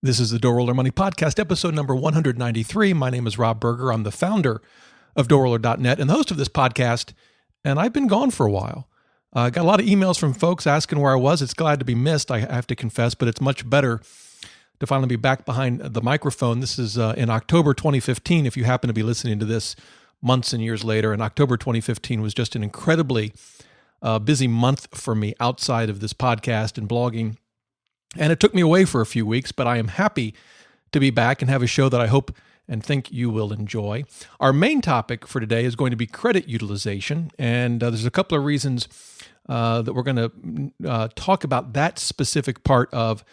This is the DoughRoller Money Podcast, episode number 193. My name is Rob Berger. I'm the founder of DoughRoller.net and the host of this podcast, and I've been gone for a while. I got a lot of emails from folks asking where I was. It's glad to be missed, I have to confess, but it's much better to finally be back behind the microphone. This is in October 2015, if you happen to be listening to this months and years later. And October 2015 was just an incredibly busy month for me outside of this podcast and blogging. And it took me away for a few weeks, but I am happy to be back and have a show that I hope and think you will enjoy. Our main topic for today is going to be credit utilization, and there's a couple of reasons that we're going to talk about that specific part of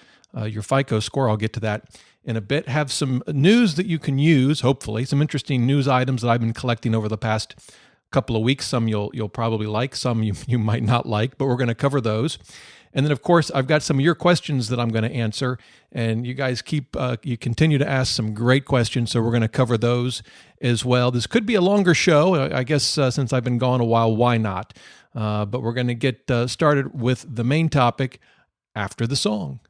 your FICO score. I'll get to that in a bit. Have some news that you can use, hopefully, some interesting news items that I've been collecting over the past couple of weeks. Some you'll probably like, some you might not like, but we're going to cover those. And then, of course, I've got some of your questions that I'm going to answer, and you guys you continue to ask some great questions, so we're going to cover those as well. This could be a longer show. I guess since I've been gone a while, why not? But we're going to get started with the main topic after the song.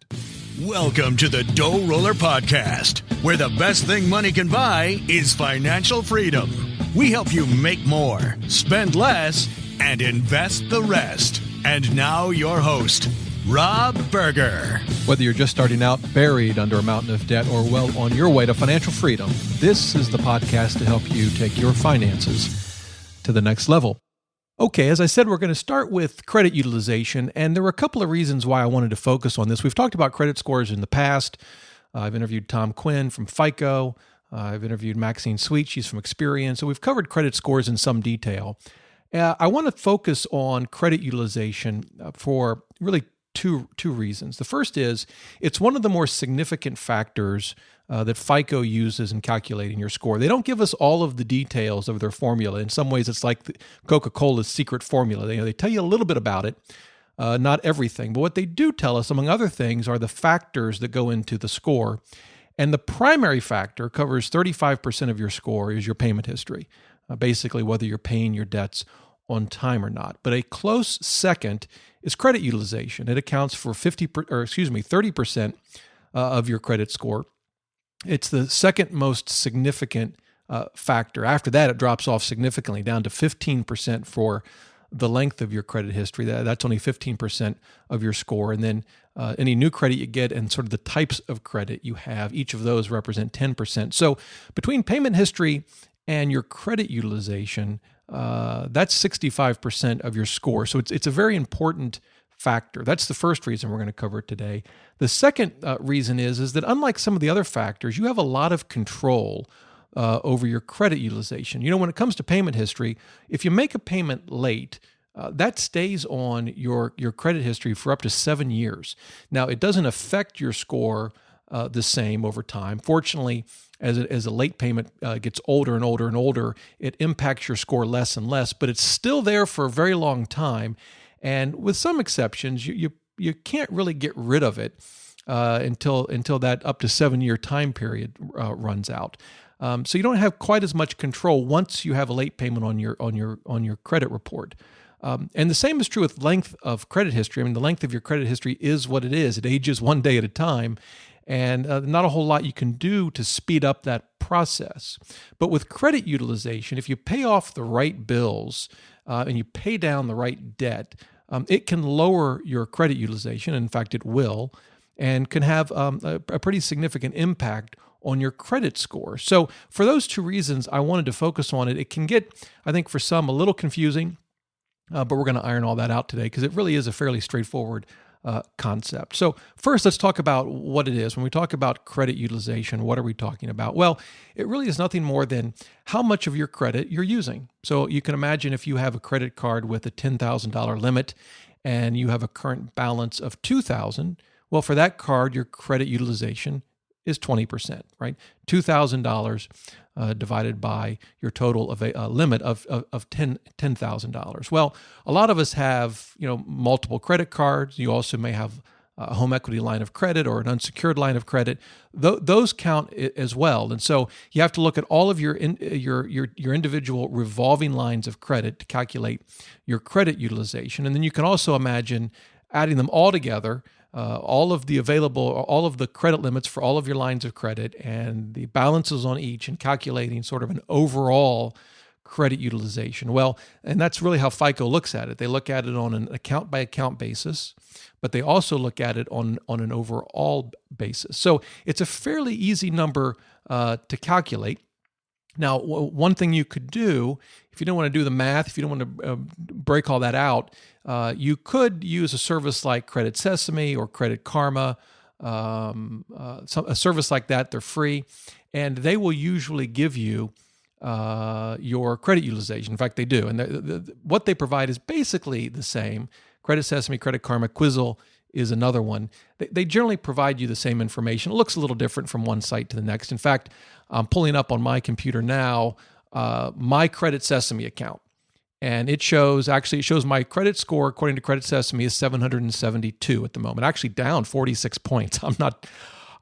Welcome to the DoughRoller Podcast, where the best thing money can buy is financial freedom. We help you make more, spend less, and invest the rest. And now your host, Rob Berger. Whether you're just starting out, buried under a mountain of debt, or well on your way to financial freedom, this is the podcast to help you take your finances to the next level. Okay, as I said, we're going to start with credit utilization, and there were a couple of reasons why I wanted to focus on this. We've talked about credit scores in the past. I've interviewed Tom Quinn from FICO. I've interviewed Maxine Sweet. She's from Experian. So we've covered credit scores in some detail. I want to focus on credit utilization for really two reasons. The first is it's one of the more significant factors that FICO uses in calculating your score. They don't give us all of the details of their formula. In some ways, it's like Coca-Cola's secret formula. They tell you a little bit about it, not everything. But what they do tell us, among other things, are the factors that go into the score. And the primary factor covers 35% of your score is your payment history, basically whether you're paying your debts on time or not. But a close second is credit utilization. It accounts for 30% of your credit score. It's the second most significant factor. After that, it drops off significantly down to 15% for the length of your credit history. That's only 15% of your score. And then any new credit you get and sort of the types of credit you have, each of those represent 10%. So between payment history and your credit utilization, that's 65% of your score. So it's a very important factor. That's the first reason we're going to cover it today. The second reason is that unlike some of the other factors, you have a lot of control over your credit utilization. You know, when it comes to payment history, if you make a payment late, that stays on your credit history for up to 7 years. Now, it doesn't affect your score the same over time. Fortunately, as a late payment gets older and older and older, it impacts your score less and less, but it's still there for a very long time. And with some exceptions, you can't really get rid of it until that up to 7 year time period runs out. So you don't have quite as much control once you have a late payment on your credit report. And the same is true with length of credit history. I mean, the length of your credit history is what it is. It ages one day at a time. And not a whole lot you can do to speed up that process. But with credit utilization, if you pay off the right bills and you pay down the right debt, it can lower your credit utilization. In fact, it will, and can have a pretty significant impact on your credit score. So for those two reasons, I wanted to focus on it. It can get, I think, for some a little confusing, but we're going to iron all that out today because it really is a fairly straightforward concept. So first, let's talk about what it is. When we talk about credit utilization, what are we talking about? Well, it really is nothing more than how much of your credit you're using. So you can imagine if you have a credit card with a $10,000 limit and you have a current balance of $2,000, well, for that card, your credit utilization is 20%, right? $2,000 divided by your total of a limit of $10,000. Well, a lot of us have, multiple credit cards. You also may have a home equity line of credit or an unsecured line of credit. Those count as well. And so you have to look at all of your individual revolving lines of credit to calculate your credit utilization. And then you can also imagine adding them all together all of the credit limits for all of your lines of credit and the balances on each, and calculating sort of an overall credit utilization. Well, and that's really how FICO looks at it. They look at it on an account by account basis, but they also look at it on an overall basis. So it's a fairly easy number to calculate. Now, one thing you could do, if you don't want to do the math, if you don't want to break all that out, you could use a service like Credit Sesame or Credit Karma, a service like that. They're free, and they will usually give you your credit utilization. In fact, they do. And what they provide is basically the same. Credit Sesame, Credit Karma, Quizzle is another one. They generally provide you the same information. It looks a little different from one site to the next. In fact, I'm pulling up on my computer now my Credit Sesame account. And it shows my credit score, according to Credit Sesame, is 772 at the moment. Actually down 46 points.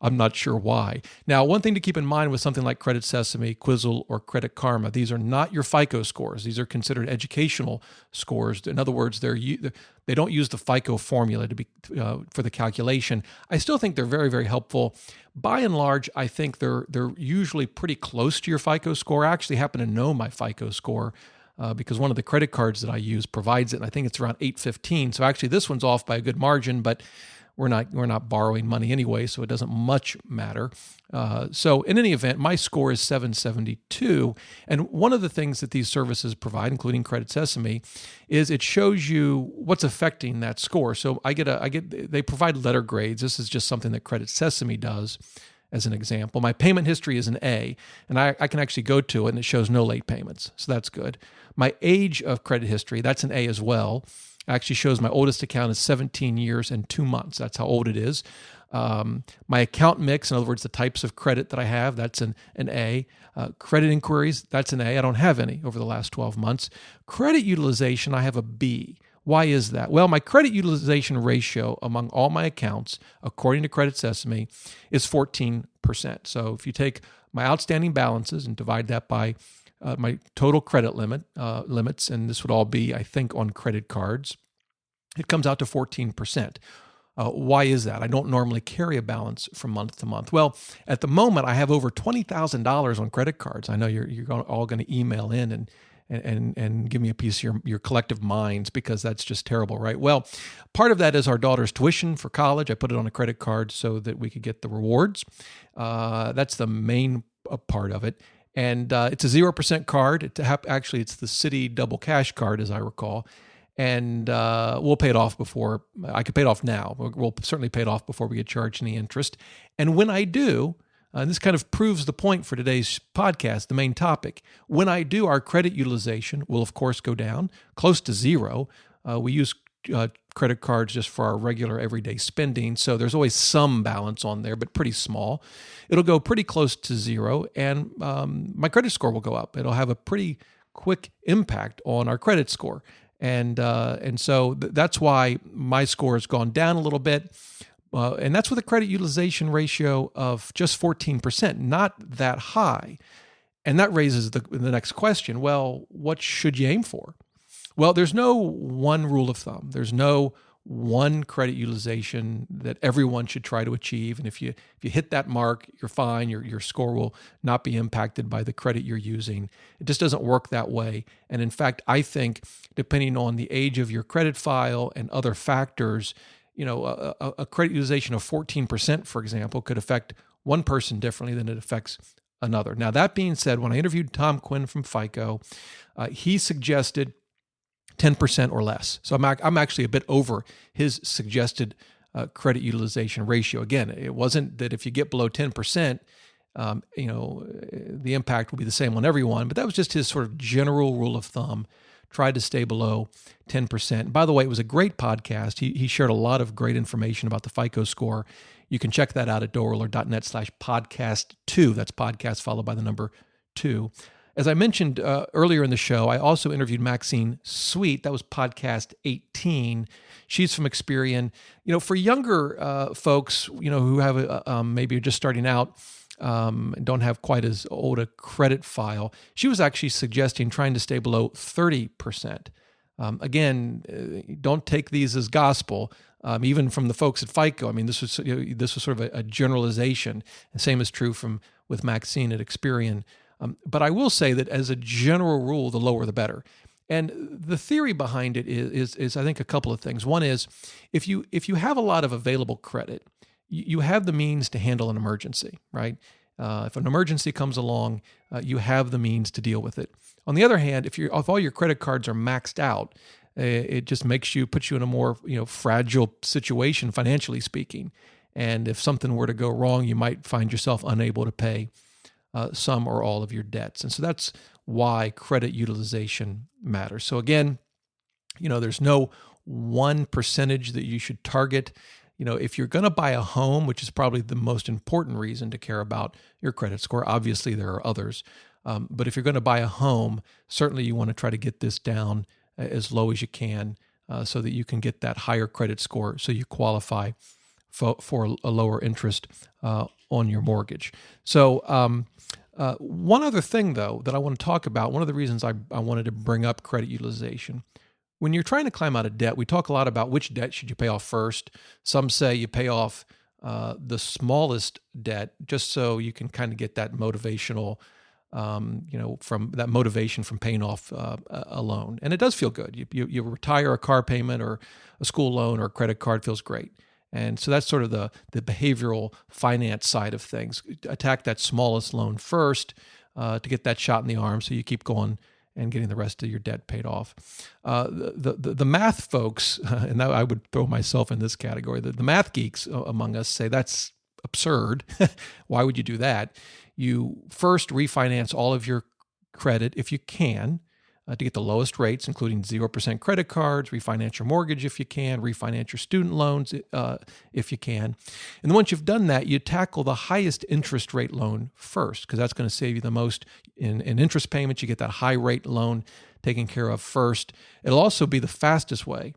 I'm not sure why. Now, one thing to keep in mind with something like Credit Sesame, Quizzle, or Credit Karma, these are not your FICO scores. These are considered educational scores. In other words, they don't use the FICO formula for the calculation. I still think they're very, very helpful. By and large, I think they're usually pretty close to your FICO score. I actually happen to know my FICO score because one of the credit cards that I use provides it, and I think it's around 815. So actually, this one's off by a good margin, but we're not borrowing money anyway, so it doesn't much matter. So in any event, my score is 772. And one of the things that these services provide, including Credit Sesame, is it shows you what's affecting that score. So they provide letter grades. This is just something that Credit Sesame does. As an example, my payment history is an A, and I can actually go to it, and it shows no late payments. So that's good. My age of credit history, that's an A as well. Actually shows my oldest account is 17 years and 2 months. That's how old it is. My account mix, in other words, the types of credit that I have, that's an A. Credit inquiries, that's an A. I don't have any over the last 12 months. Credit utilization, I have a B. Why is that? Well, my credit utilization ratio among all my accounts, according to Credit Sesame, is 14%. So if you take my outstanding balances and divide that by my total credit limits, and this would all be, I think, on credit cards, it comes out to 14%. Why is that? I don't normally carry a balance from month to month. Well, at the moment, I have over $20,000 on credit cards. I know you're all going to email in and give me a piece of your collective minds, because that's just terrible, right? Well, part of that is our daughter's tuition for college. I put it on a credit card so that we could get the rewards. That's the main part of it. And it's a 0% card. Actually, it's the Citi Double Cash card, as I recall. And we'll pay it off before, I could pay it off now. We'll certainly pay it off before we get charged any interest. And when I do, and this kind of proves the point for today's podcast, the main topic, when I do, our credit utilization will, of course, go down close to zero. We use credit cards just for our regular everyday spending, so there's always some balance on there, but pretty small. It'll go pretty close to zero, and my credit score will go up. It'll have a pretty quick impact on our credit score, and so that's why my score has gone down a little bit, and that's with a credit utilization ratio of just 14%, not that high. And that raises the next question. Well, what should you aim for? Well, there's no one rule of thumb. There's no one credit utilization that everyone should try to achieve. And if you hit that mark, you're fine. Your score will not be impacted by the credit you're using. It just doesn't work that way. And in fact, I think depending on the age of your credit file and other factors, a credit utilization of 14%, for example, could affect one person differently than it affects another. Now, that being said, when I interviewed Tom Quinn from FICO, he suggested 10% or less. So I'm actually a bit over his suggested credit utilization ratio. Again, it wasn't that if you get below 10%, the impact will be the same on everyone, but that was just his sort of general rule of thumb. Tried to stay below 10%. By the way, it was a great podcast. He shared a lot of great information about the FICO score. You can check that out at DoughRoller.net/podcast2. That's podcast followed by the number 2. As I mentioned earlier in the show, I also interviewed Maxine Sweet. That was podcast 18. She's from Experian. For younger folks, who have maybe just starting out, don't have quite as old a credit file, she was actually suggesting trying to stay below 30%. Again, don't take these as gospel. even from the folks at FICO. I mean, this was sort of a generalization. The same is true with Maxine at Experian. But I will say that as a general rule, the lower the better. And the theory behind it is I think a couple of things. One is if you have a lot of available credit, you have the means to handle an emergency, right? If an emergency comes along, you have the means to deal with it. On the other hand, if all your credit cards are maxed out, it just puts you in a more fragile situation financially speaking. And if something were to go wrong, you might find yourself unable to pay some or all of your debts. And so that's why credit utilization matters. So again, there's no one percentage that you should target. If you're going to buy a home, which is probably the most important reason to care about your credit score, obviously there are others, but if you're going to buy a home, certainly you want to try to get this down as low as you can so that you can get that higher credit score so you qualify for a lower interest on your mortgage. So one other thing, though, that I want to talk about, one of the reasons I wanted to bring up credit utilization, when you're trying to climb out of debt, we talk a lot about which debt should you pay off first. Some say you pay off the smallest debt just so you can kind of get that motivational, from that motivation from paying off a loan. And it does feel good. You retire a car payment or a school loan or a credit card, feels great. And so that's sort of the behavioral finance side of things. Attack that smallest loan first to get that shot in the arm so you keep going and getting the rest of your debt paid off. The math folks, and I would throw myself in this category, the math geeks among us say that's absurd. Why would you do that? You first refinance all of your credit if you can to get the lowest rates, including 0% credit cards, refinance your mortgage if you can, refinance your student loans if you can. And then once you've done that, you tackle the highest interest rate loan first, because that's going to save you the most in interest payments. You get that high rate loan taken care of first. It'll also be the fastest way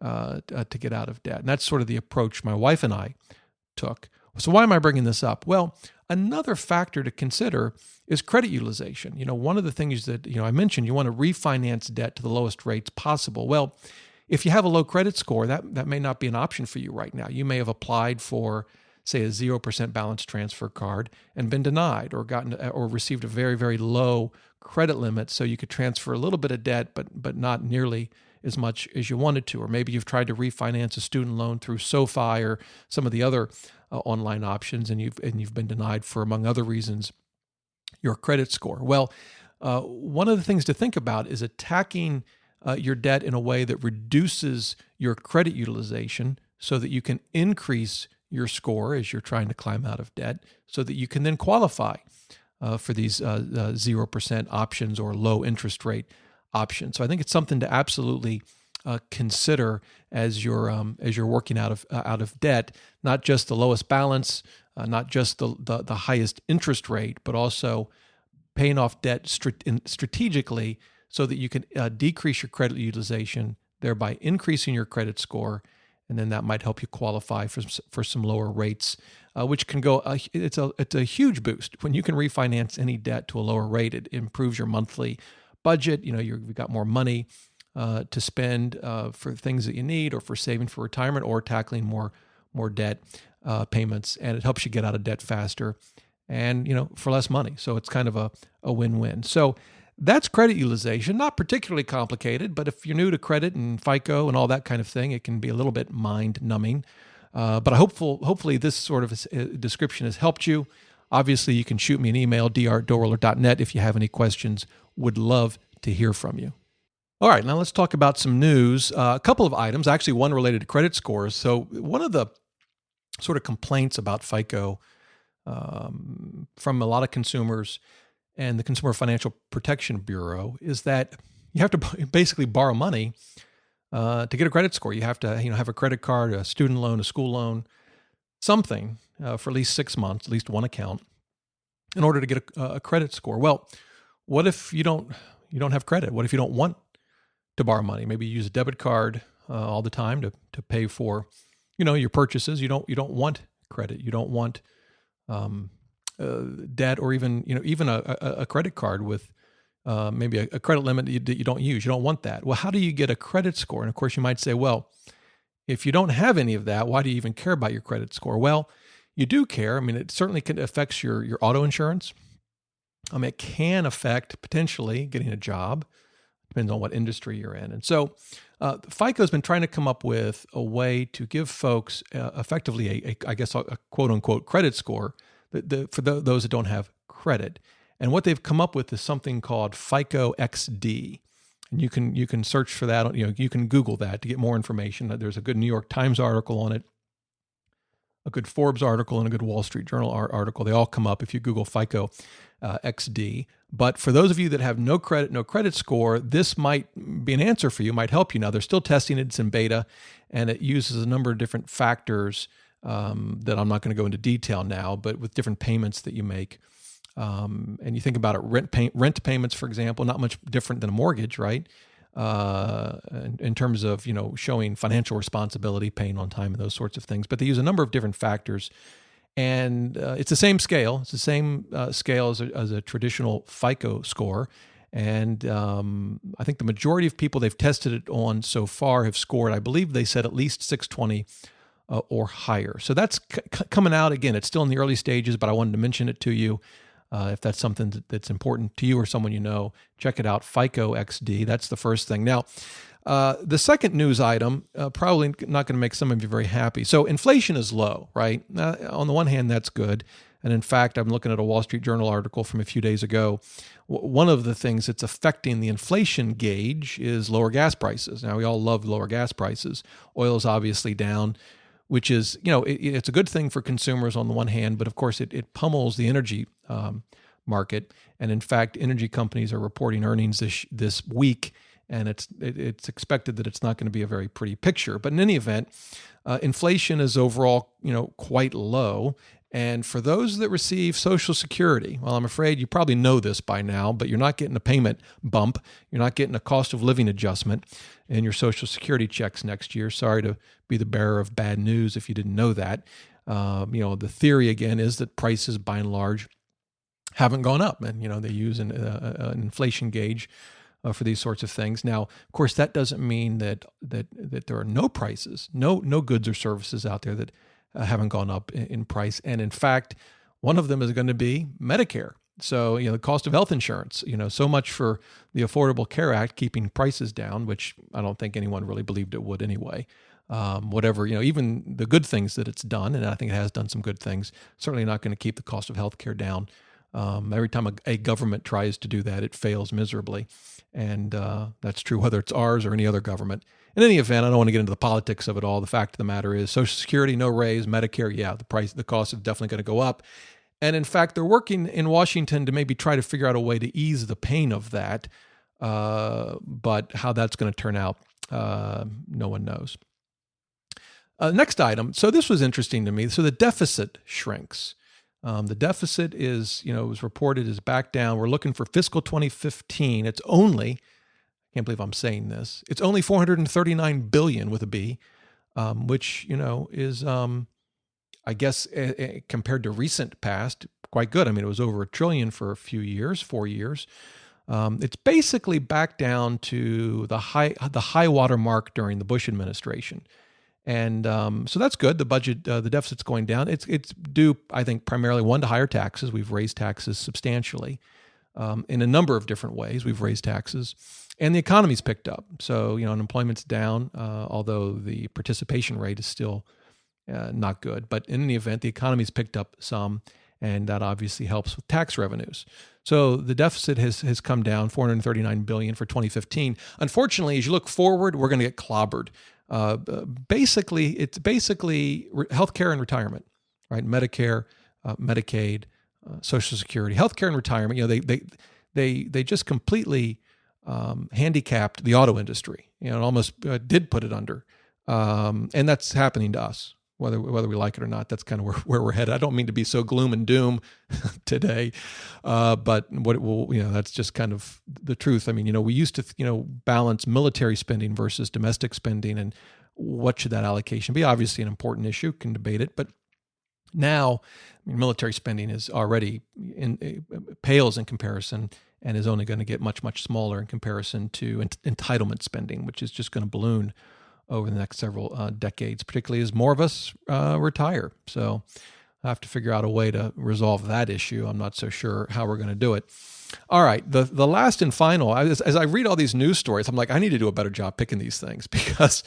to get out of debt. And that's sort of the approach my wife and I took. So why am I bringing this up? Well, another factor to consider is credit utilization. One of the things that I mentioned, you want to refinance debt to the lowest rates possible. Well, if you have a low credit score, that may not be an option for you right now. You may have applied for, say, a 0% balance transfer card and been denied, or received a very, very low credit limit, so you could transfer a little bit of debt, but not nearly as much as you wanted to. Or maybe you've tried to refinance a student loan through SoFi or some of the other online options, and you've been denied for, among other reasons, your credit score. Well, one of the things to think about is attacking your debt in a way that reduces your credit utilization so that you can increase your score as you're trying to climb out of debt, so that you can then qualify for these 0% options or low interest rate options. So I think it's something to absolutely consider as you're working out of debt, not just the lowest balance, not just the highest interest rate, but also paying off debt strategically so that you can decrease your credit utilization, thereby increasing your credit score, and then that might help you qualify for some lower rates, which can go. It's a huge boost when you can refinance any debt to a lower rate. It improves your monthly budget. You've got more money to spend for things that you need, or for saving for retirement, or tackling more debt payments, and it helps you get out of debt faster and for less money. So it's kind of a win-win. So that's credit utilization. Not particularly complicated, but if you're new to credit and FICO and all that kind of thing, it can be a little bit mind-numbing. But hopefully this sort of description has helped you. Obviously, you can shoot me an email, dr@doughroller.net, if you have any questions. Would love to hear from you. All right, now let's talk about some news. A couple of items, actually one related to credit scores. So one of the sort of complaints about FICO from a lot of consumers and the Consumer Financial Protection Bureau is that you have to basically borrow money to get a credit score. You have to have a credit card, a student loan, a school loan, something for at least 6 months, at least one account, in order to get a credit score. Well, what if you don't have credit? What if you don't want to borrow money? Maybe you use a debit card all the time to pay for your purchases. You don't want credit. You don't want debt, or even a credit card with maybe a credit limit that you don't use. You don't want that. Well, how do you get a credit score? And of course, you might say, well, If you don't have any of that, why do you even care about your credit score? Well, you do care. I mean, it certainly affects your auto insurance. It can affect potentially getting a job. Depends on what industry you're in. And so FICO has been trying to come up with a way to give folks effectively a quote unquote credit score for those that don't have credit. And what they've come up with is something called FICO XD. And you can search for that. You can Google that to get more information. There's a good New York Times article on it, a good Forbes article, and a good Wall Street Journal article. They all come up if you Google FICO XD. But for those of you that have no credit score, this might be an answer for you, might help you. Now, they're still testing it. It's in beta, and it uses a number of different factors that I'm not going to go into detail now, but with different payments that you make. And you think about it, rent payments, for example, not much different than a mortgage, right? In terms of, showing financial responsibility, paying on time, and those sorts of things. But they use a number of different factors. And it's the same scale. It's the same scale as a traditional FICO score. And I think the majority of people they've tested it on so far have scored, I believe they said at least 620 or higher. So that's coming out. Again, it's still in the early stages, but I wanted to mention it to you. If that's something that's important to you or someone you know, check it out, FICO XD. That's the first thing. Now, the second news item, probably not going to make some of you very happy. So inflation is low, right? On the one hand, that's good. And in fact, I'm looking at a Wall Street Journal article from a few days ago. One of the things that's affecting the inflation gauge is lower gas prices. Now, we all love lower gas prices. Oil is obviously down, which is, it's a good thing for consumers on the one hand, but of course it pummels the energy market. And in fact, energy companies are reporting earnings this week, and it's expected that it's not going to be a very pretty picture. But in any event, inflation is overall, quite low. And for those that receive Social Security, well, I'm afraid you probably know this by now, but you're not getting a payment bump. You're not getting a cost of living adjustment in your Social Security checks next year. Sorry to be the bearer of bad news if you didn't know that. The theory, again, is that prices, by and large, haven't gone up. And, they use an inflation gauge for these sorts of things. Now, of course, that doesn't mean that there are no prices, no goods or services out there that haven't gone up in price. And in fact, one of them is going to be Medicare. So, the cost of health insurance, so much for the Affordable Care Act keeping prices down, which I don't think anyone really believed it would anyway. Whatever, even the good things that it's done, and I think it has done some good things, certainly not going to keep the cost of healthcare down. Every time a government tries to do that, it fails miserably. And that's true whether it's ours or any other government. In any event, I don't want to get into the politics of it all. The fact of the matter is Social Security, no raise. Medicare, yeah, the cost is definitely going to go up. And in fact, they're working in Washington to maybe try to figure out a way to ease the pain of that. But how that's going to turn out, no one knows. Next item. So this was interesting to me. So the deficit shrinks. The deficit is, was reported is back down. We're looking for fiscal 2015. It's only, I can't believe I'm saying this, it's only $439 billion with a B, which, is, I guess, compared to recent past, quite good. I mean, it was over $1 trillion for a few years, 4 years. It's basically back down to the high water mark during the Bush administration. And so that's good. The budget, the deficit's going down. It's due, I think, primarily, one, to higher taxes. We've raised taxes substantially in a number of different ways. We've raised taxes, and the economy's picked up. So, unemployment's down, although the participation rate is still not good. But in any event, the economy's picked up some, and that obviously helps with tax revenues. So the deficit has come down, $439 billion for 2015. Unfortunately, as you look forward, we're going to get clobbered. It's basically healthcare and retirement, right? Medicare, Medicaid, Social Security, healthcare and retirement. They just completely handicapped the auto industry. It almost did put it under, and that's happening to us. Whether we like it or not, that's kind of where we're headed. I don't mean to be so gloom and doom today, but that's just kind of the truth. I mean, we used to, balance military spending versus domestic spending, and what should that allocation be? Obviously, an important issue, can debate it, but now, military spending is already pales in comparison, and is only going to get much, much smaller in comparison to entitlement spending, which is just going to balloon over the next several decades, particularly as more of us retire. So I have to figure out a way to resolve that issue. I'm not so sure how we're going to do it. All right, the last and final, as I read all these news stories, I'm like, I need to do a better job picking these things because,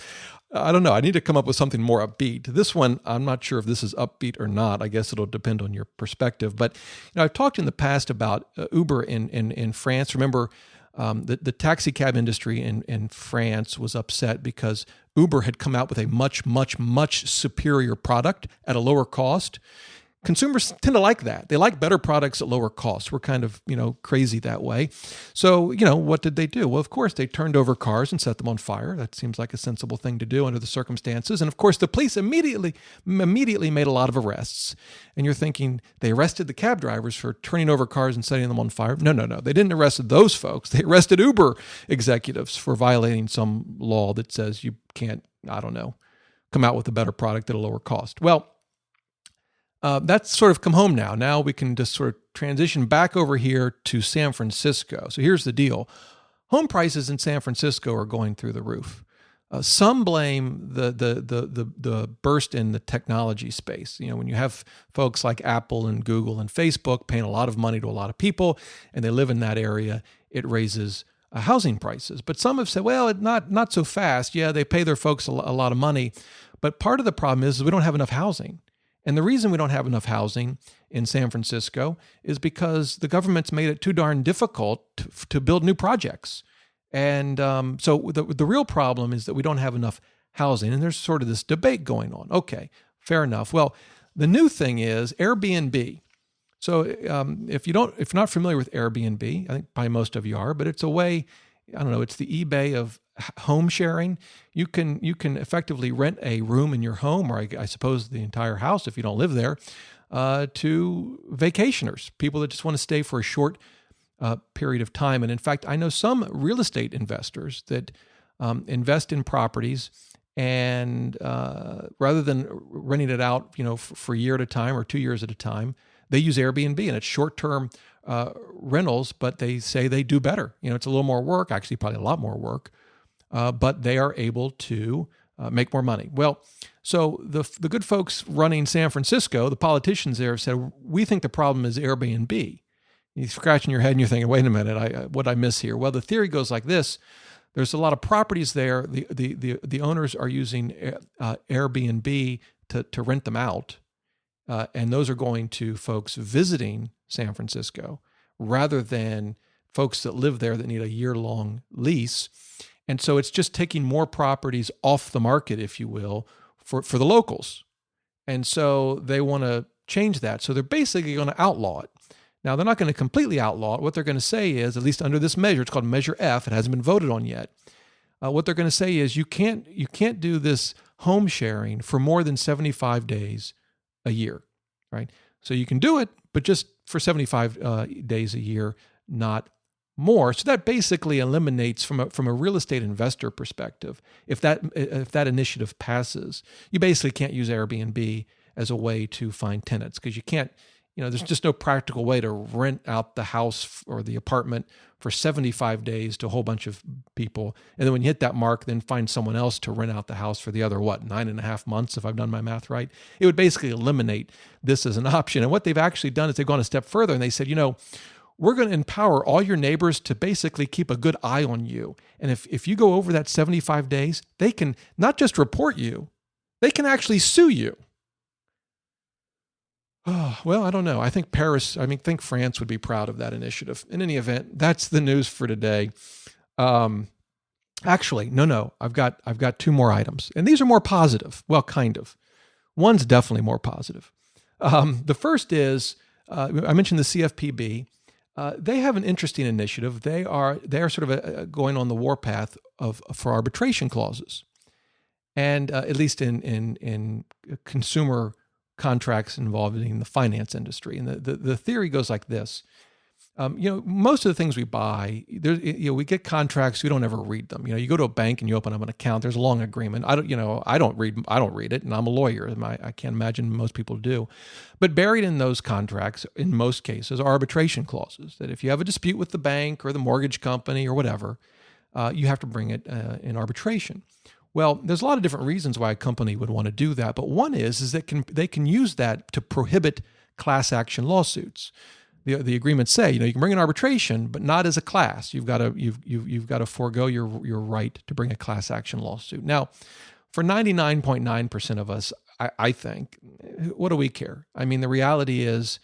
I don't know, I need to come up with something more upbeat. This one, I'm not sure if this is upbeat or not. I guess it'll depend on your perspective. But I've talked in the past about Uber in France. Remember, the taxi cab industry in France was upset because Uber had come out with a much, much, much superior product at a lower cost. Consumers tend to like that. They like better products at lower costs. We're kind of, crazy that way. So, what did they do? Well, of course, they turned over cars and set them on fire. That seems like a sensible thing to do under the circumstances. And of course, the police immediately made a lot of arrests. And you're thinking they arrested the cab drivers for turning over cars and setting them on fire. No. They didn't arrest those folks. They arrested Uber executives for violating some law that says you can't, come out with a better product at a lower cost. Well, that's sort of come home now. Now we can just sort of transition back over here to San Francisco. So here's the deal. Home prices in San Francisco are going through the roof. Some blame the burst in the technology space. When you have folks like Apple and Google and Facebook paying a lot of money to a lot of people and they live in that area, it raises housing prices. But some have said, well, not so fast. Yeah, they pay their folks a lot of money. But part of the problem is we don't have enough housing. And the reason we don't have enough housing in San Francisco is because the government's made it too darn difficult to build new projects. And so the real problem is that we don't have enough housing. And there's sort of this debate going on. Okay, fair enough. Well, the new thing is Airbnb. So if you're not familiar with Airbnb, I think probably most of you are, but it's a way, it's the eBay of home sharing. You can effectively rent a room in your home, or I suppose the entire house if you don't live there, to vacationers, people that just want to stay for a short period of time. And in fact, I know some real estate investors that invest in properties, and rather than renting it out, for a year at a time or 2 years at a time, they use Airbnb, and it's short-term rentals, but they say they do better. It's a little more work, actually probably a lot more work, but they are able to make more money. Well, so the good folks running San Francisco, the politicians there, have said, we think the problem is Airbnb. You're scratching your head and you're thinking, wait a minute, what did I miss here? Well, the theory goes like this. There's a lot of properties there. The owners are using Airbnb to rent them out. And those are going to folks visiting San Francisco rather than folks that live there that need a year-long lease. And so it's just taking more properties off the market, if you will, for the locals. And so they want to change that. So they're basically going to outlaw it. Now, they're not going to completely outlaw it. What they're going to say is, at least under this measure, it's called Measure F. It hasn't been voted on yet. What they're going to say is you can't do this home sharing for more than 75 days a year, right? So you can do it, but just for 75 days a year, not more. So that basically eliminates, from a real estate investor perspective, if that initiative passes, you basically can't use Airbnb as a way to find tenants, because you can't, there's just no practical way to rent out the house or the apartment for 75 days to a whole bunch of people. And then when you hit that mark, then find someone else to rent out the house for the other, 9.5 months, if I've done my math right. It would basically eliminate this as an option. And what they've actually done is they've gone a step further, and they said, we're going to empower all your neighbors to basically keep a good eye on you. And if you go over that 75 days, they can not just report you, they can actually sue you. Oh, well, I don't know. I think France would be proud of that initiative. In any event, that's the news for today. Actually, no. I've got two more items, and these are more positive. Well, kind of. One's definitely more positive. The first is I mentioned the CFPB. They have an interesting initiative. They are sort of going on the warpath for arbitration clauses, and at least in consumer contracts involving the finance industry. And the theory goes like this. Most of the things we buy, we get contracts, we don't ever read them. You go to a bank and you open up an account, there's a long agreement. I don't read it, and I'm a lawyer. I can't imagine most people do. But buried in those contracts, in most cases, are arbitration clauses that if you have a dispute with the bank or the mortgage company or whatever, you have to bring it in arbitration. Well, there's a lot of different reasons why a company would want to do that, but one is that they can use that to prohibit class action lawsuits. The agreements say, you can bring an arbitration, but not as a class. You've got to forego your right to bring a class action lawsuit. Now, for 99.9% of us, I think, what do we care? I mean, the reality is,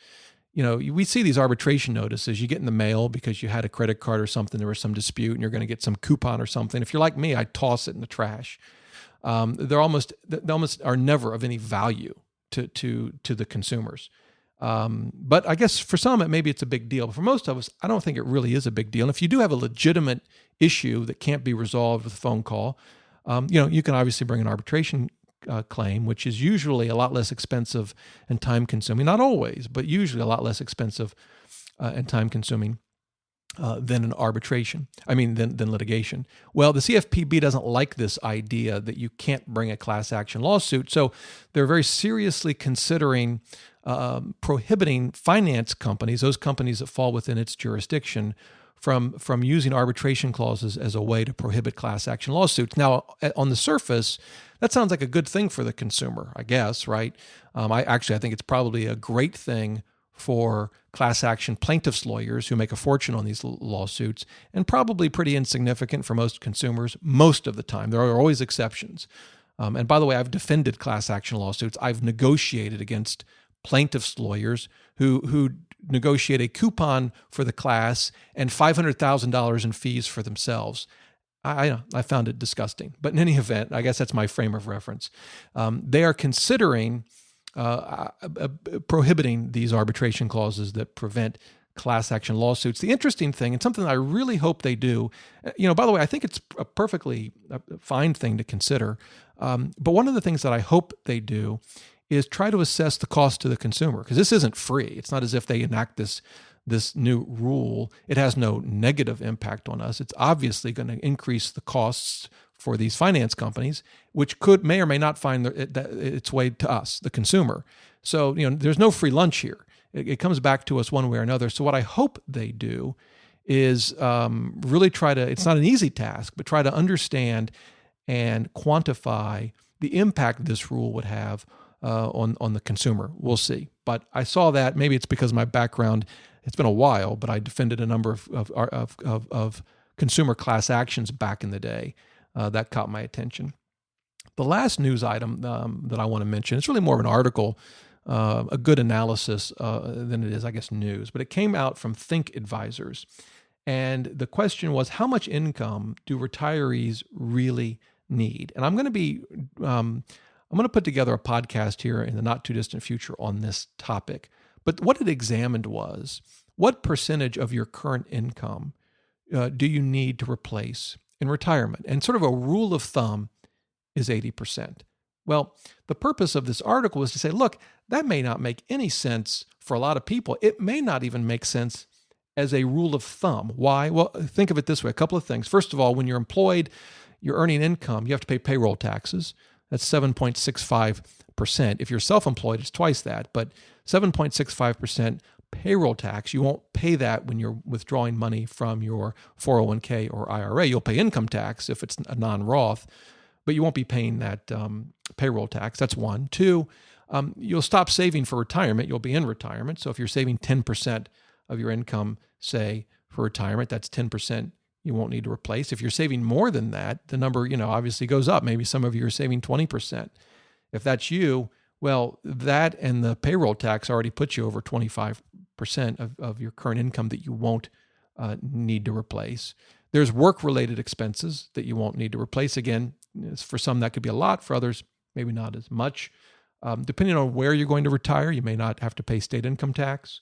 we see these arbitration notices you get in the mail because you had a credit card or something, there was some dispute, and you're going to get some coupon or something. If you're like me, I toss it in the trash. They almost are never of any value to the consumers. But I guess for some, maybe it's a big deal. But for most of us, I don't think it really is a big deal. And if you do have a legitimate issue that can't be resolved with a phone call, you can obviously bring an arbitration claim, which is usually a lot less expensive and time-consuming. Not always, but usually a lot less expensive and time-consuming than an arbitration. Than litigation. Well, the CFPB doesn't like this idea that you can't bring a class action lawsuit, so they're very seriously considering prohibiting finance companies, those companies that fall within its jurisdiction, from using arbitration clauses as a way to prohibit class action lawsuits. Now, on the surface, that sounds like a good thing for the consumer, I guess, right? I think it's probably a great thing for class action plaintiffs' lawyers who make a fortune on these lawsuits, and probably pretty insignificant for most consumers most of the time. There are always exceptions. And by the way, I've defended class action lawsuits. I've negotiated against plaintiffs' lawyers who negotiate a coupon for the class and $500,000 in fees for themselves. I found it disgusting. But in any event, I guess that's my frame of reference. They are considering prohibiting these arbitration clauses that prevent class action lawsuits. The interesting thing, and something that I really hope they do, by the way, I think it's a perfectly fine thing to consider. But one of the things that I hope they do is try to assess the cost to the consumer, because this isn't free. It's not as if they enact this new rule. It has no negative impact on us. It's obviously going to increase the costs for these finance companies, which may or may not find its way to us, the consumer. So, there's no free lunch here. It comes back to us one way or another. So what I hope they do is really try to, it's not an easy task, but try to understand and quantify the impact this rule would have on the consumer. We'll see. But I saw that, maybe it's because my background, it's been a while, but I defended a number of consumer class actions back in the day. That caught my attention. The last news item that I want to mention, it's really more of an article, a good analysis than it is, I guess, news. But it came out from Think Advisors. And the question was, how much income do retirees really need? And I'm going to put together a podcast here in the not too distant future on this topic. But what it examined was, what percentage of your current income do you need to replace in retirement? And sort of a rule of thumb is 80%. Well, the purpose of this article was to say, look, that may not make any sense for a lot of people. It may not even make sense as a rule of thumb. Why? Well, think of it this way, a couple of things. First of all, when you're employed, you're earning income, you have to pay payroll taxes. That's 7.65%. If you're self-employed, it's twice that, but 7.65% payroll tax. You won't pay that when you're withdrawing money from your 401k or IRA. You'll pay income tax if it's a non-Roth, but you won't be paying that payroll tax. That's one. Two, you'll stop saving for retirement. You'll be in retirement. So if you're saving 10% of your income, say, for retirement, that's 10% you won't need to replace. If you're saving more than that, the number, obviously goes up. Maybe some of you are saving 20%. If that's you, well, that and the payroll tax already puts you over 25% of your current income that you won't need to replace. There's work-related expenses that you won't need to replace. Again, for some that could be a lot. For others, maybe not as much. Depending on where you're going to retire, you may not have to pay state income tax.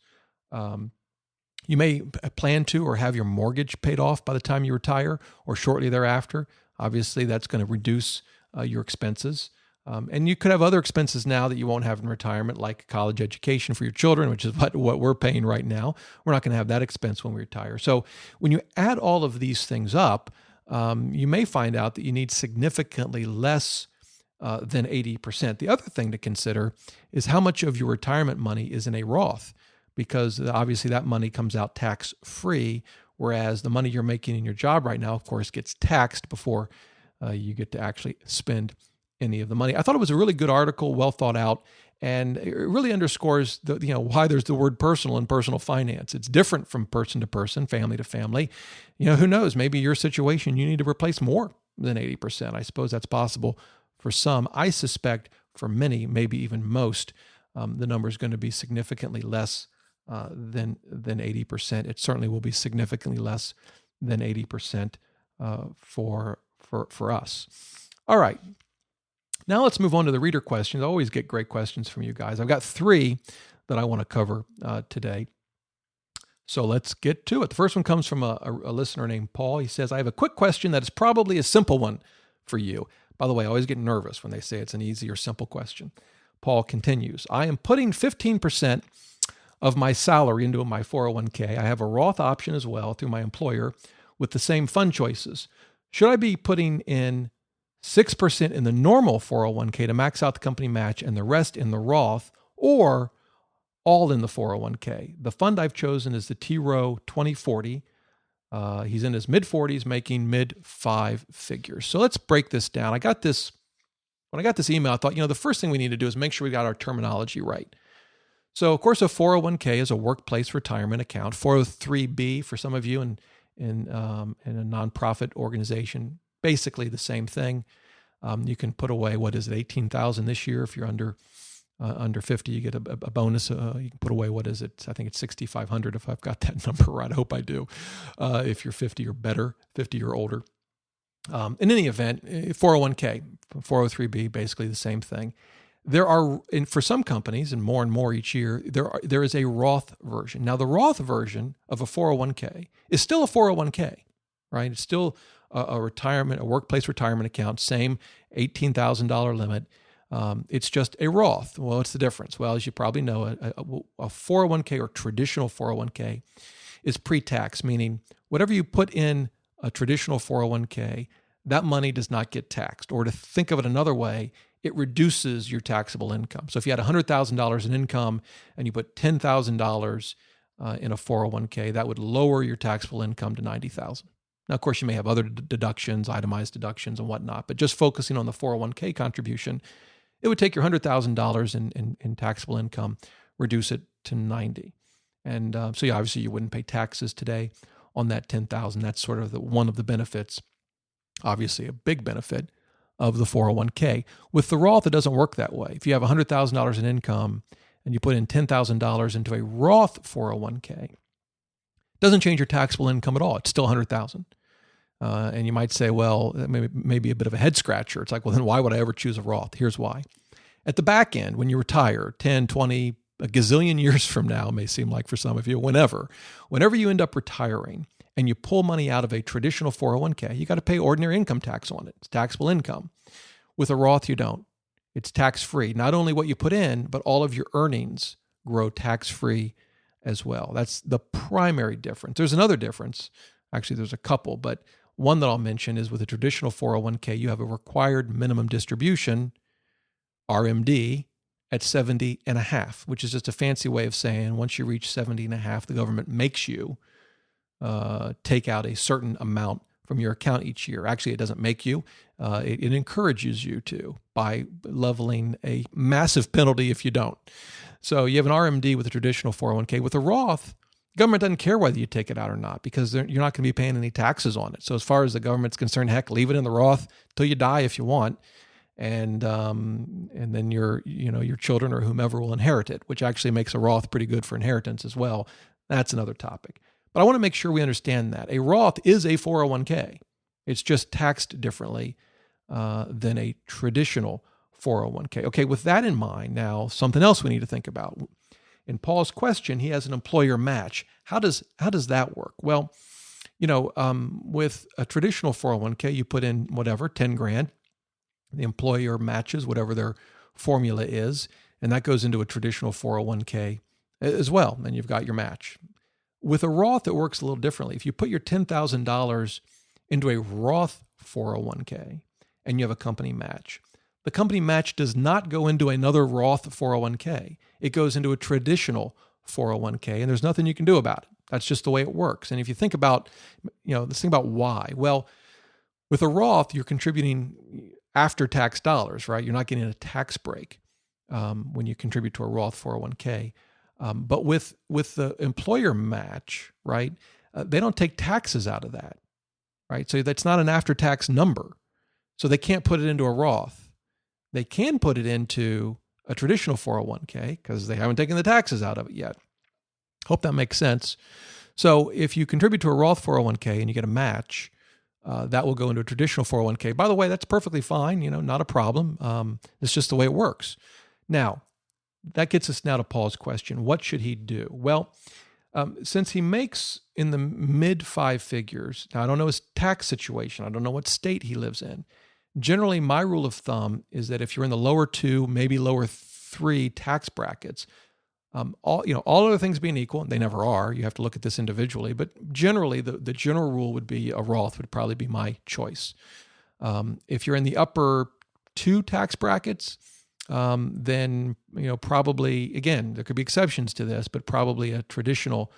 You may plan to or have your mortgage paid off by the time you retire or shortly thereafter. Obviously, that's going to reduce your expenses. And you could have other expenses now that you won't have in retirement, like college education for your children, which is what we're paying right now. We're not going to have that expense when we retire. So when you add all of these things up, you may find out that you need significantly less than 80%. The other thing to consider is how much of your retirement money is in a Roth, because obviously that money comes out tax-free, whereas the money you're making in your job right now, of course, gets taxed before you get to actually spend any of the money. I thought it was a really good article, well thought out, and it really underscores why there's the word personal in personal finance. It's different from person to person, family to family. Who knows? Maybe your situation, you need to replace more than 80%. I suppose that's possible for some. I suspect for many, maybe even most, the number is going to be significantly less than 80%. It certainly will be significantly less than 80% for us. All right. Now let's move on to the reader questions. I always get great questions from you guys. I've got 3 that I want to cover today. So let's get to it. The first one comes from a listener named Paul. He says, I have a quick question that is probably a simple one for you. By the way, I always get nervous when they say it's an easy or simple question. Paul continues, I am putting 15% of my salary into my 401k. I have a Roth option as well through my employer with the same fund choices. Should I be putting in 6% in the normal 401k to max out the company match and the rest in the Roth, or all in the 401k? The fund I've chosen is the T. Rowe 2040. He's in his mid-40s, making mid-5 figures. So let's break this down. When I got this email, I thought, the first thing we need to do is make sure we got our terminology right. So, of course, a 401k is a workplace retirement account. 403b for some of you in a nonprofit organization, basically the same thing. You can put away, $18,000 this year. If you're under 50, you get a bonus. You can put away, I think it's $6,500 if I've got that number right. I hope I do. If you're 50 or better, 50 or older. In any event, 401k, 403b, basically the same thing. There are, for some companies, and more each year, there is a Roth version. Now, the Roth version of a 401k is still a 401k, right? It's still a workplace retirement account, same $18,000 limit. It's just a Roth. Well, what's the difference? Well, as you probably know, a 401k or traditional 401k is pre-tax, meaning whatever you put in a traditional 401k, that money does not get taxed. Or to think of it another way, it reduces your taxable income. So if you had $100,000 in income and you put $10,000 in a 401k, that would lower your taxable income to $90,000. Now, of course, you may have other deductions, itemized deductions and whatnot, but just focusing on the 401k contribution, it would take your $100,000 in taxable income, reduce it to $90,000. And so obviously you wouldn't pay taxes today on that $10,000. That's sort of one of the benefits, obviously a big benefit of the 401k. With the Roth, it doesn't work that way. If you have $100,000 in income and you put in $10,000 into a Roth 401k, it doesn't change your taxable income at all. It's still $100,000. And you might say, well, that may be a bit of a head scratcher. It's like, well, then why would I ever choose a Roth? Here's why. At the back end, when you retire, 10, 20, a gazillion years from now, may seem like for some of you, whenever you end up retiring and you pull money out of a traditional 401k, you got to pay ordinary income tax on it. It's taxable income. With a Roth, you don't. It's tax-free. Not only what you put in, but all of your earnings grow tax-free as well. That's the primary difference. There's another difference. Actually, there's a couple, but one that I'll mention is with a traditional 401k, you have a required minimum distribution, RMD, at 70.5, which is just a fancy way of saying once you reach 70.5, the government makes you take out a certain amount from your account each year. Actually, it doesn't make you. It encourages you to by leveling a massive penalty if you don't. So you have an RMD with a traditional 401k. With a Roth, the government doesn't care whether you take it out or not because you're not going to be paying any taxes on it. So as far as the government's concerned, heck, leave it in the Roth till you die if you want. And then your children or whomever will inherit it, which actually makes a Roth pretty good for inheritance as well. That's another topic. But I want to make sure we understand that. A Roth is a 401k. It's just taxed differently than a traditional 401k. Okay, with that in mind, now something else we need to think about. In Paul's question, he has an employer match. How does that work? Well, with a traditional 401k, you put in whatever, 10 grand. The employer matches whatever their formula is, and that goes into a traditional 401k as well. And you've got your match. With a Roth, it works a little differently. If you put your $10,000 into a Roth 401k and you have a company match, the company match does not go into another Roth 401k. It goes into a traditional 401k, and there's nothing you can do about it. That's just the way it works. And if you think about, let's think about why. Well, With a Roth, you're contributing after-tax dollars, right? You're not getting a tax break when you contribute to a Roth 401k. But with the employer match, right, they don't take taxes out of that, right? So that's not an after-tax number. So they can't put it into a Roth. They can put it into a traditional 401k because they haven't taken the taxes out of it yet. Hope that makes sense. So if you contribute to a Roth 401k and you get a match, that will go into a traditional 401k. By the way, that's perfectly fine, not a problem. It's just the way it works. Now, that gets us now to Paul's question. What should he do? Well, since he makes in the mid 5 figures, now I don't know his tax situation. I don't know what state he lives in. Generally, my rule of thumb is that if you're in the lower 2, maybe lower 3 tax brackets, all other things being equal, and they never are, you have to look at this individually, but generally the general rule would be a Roth would probably be my choice. If you're in the upper 2 tax brackets, then probably, again, there could be exceptions to this, but probably a traditional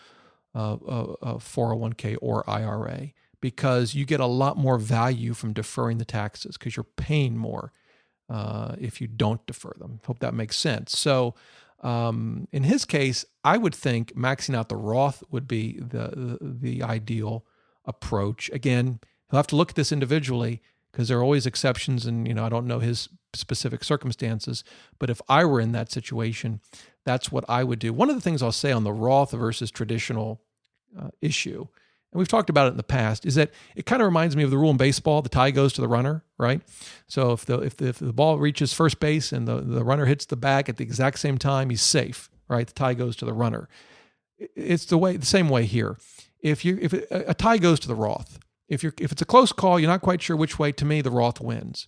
401k or IRA, because you get a lot more value from deferring the taxes because you're paying more if you don't defer them. Hope that makes sense. So in his case, I would think maxing out the Roth would be the ideal approach. Again, he'll have to look at this individually because there are always exceptions, and I don't know his specific circumstances. But if I were in that situation, that's what I would do. One of the things I'll say on the Roth versus traditional issue, and we've talked about it in the past, is that it kind of reminds me of the rule in baseball: the tie goes to the runner, right? So if the ball reaches first base and the runner hits the bag at the exact same time, he's safe, right? The tie goes to the runner. It's the same way here. If a tie goes to the Roth, if it's a close call, you're not quite sure which way, to me, the Roth wins.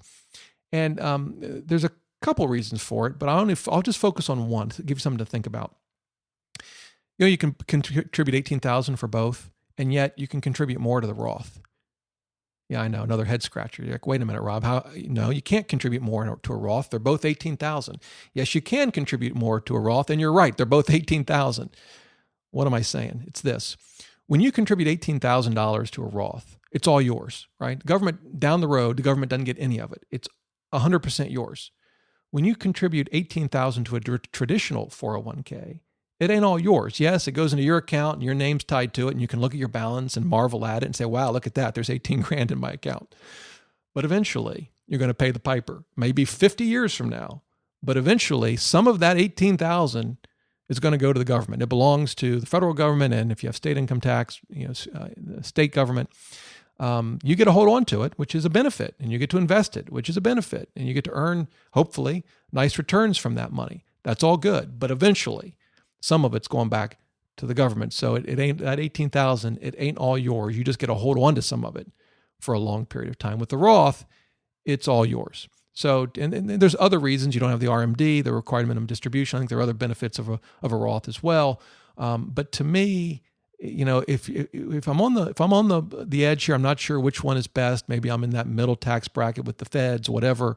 And there's a couple reasons for it, but I'll just focus on one to give you something to think about. You can contribute $18,000 for both, and yet you can contribute more to the Roth. Yeah, I know, another head scratcher. You're like, wait a minute, Rob. No, you can't contribute more to a Roth. They're both $18,000. Yes, you can contribute more to a Roth, and you're right. They're both $18,000. What am I saying? It's this. When you contribute $18,000 to a Roth, it's all yours, right? The government, down the road, the government doesn't get any of it. It's 100% yours. When you contribute $18,000 to a traditional 401k, it ain't all yours. Yes, it goes into your account and your name's tied to it, and you can look at your balance and marvel at it and say, wow, look at that. There's 18 grand in my account. But eventually, you're going to pay the piper. Maybe 50 years from now, but eventually some of that 18,000 is going to go to the government. It belongs to the federal government, and if you have state income tax, the state government, you get to hold on to it, which is a benefit, and you get to invest it, which is a benefit, and you get to earn, hopefully, nice returns from that money. That's all good, but eventually, some of it's going back to the government. So it ain't that 18,000. It ain't all yours. You just get to hold on to some of it for a long period of time. With the Roth, it's all yours. So, and there's other reasons. You don't have the RMD, the required minimum distribution. I think there are other benefits of a Roth as well. But to me, if I'm on the edge here, I'm not sure which one is best. Maybe I'm in that middle tax bracket with the feds, whatever.